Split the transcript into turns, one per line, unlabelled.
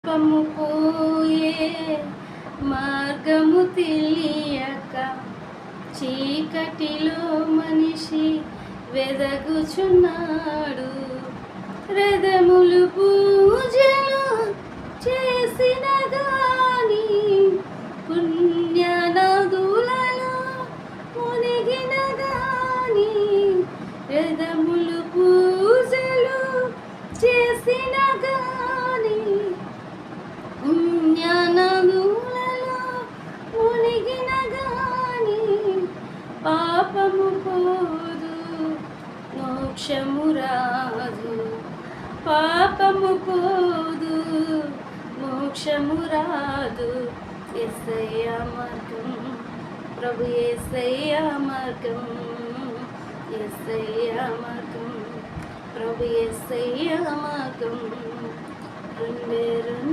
పాపము పోయే మార్గము తెలియక చీకటిలో మనిషి వెదగుచున్నాడు. రథములు పూజలు చేసిన గాని పుణ్యనదులలో మునిగిన గాని, రథములు పూజలు చేసిన గాని పుణ్యనదులలో మునిగిన గాని పాపము పోదు, మోక్షము రాదు. పాపము పోదు, మోక్షము రాదు. యేసయ్య మార్గం, ప్రభు యేసయ్య మార్గం, యేసయ్య మార్గం, ప్రభు యేసయ్య మార్గం.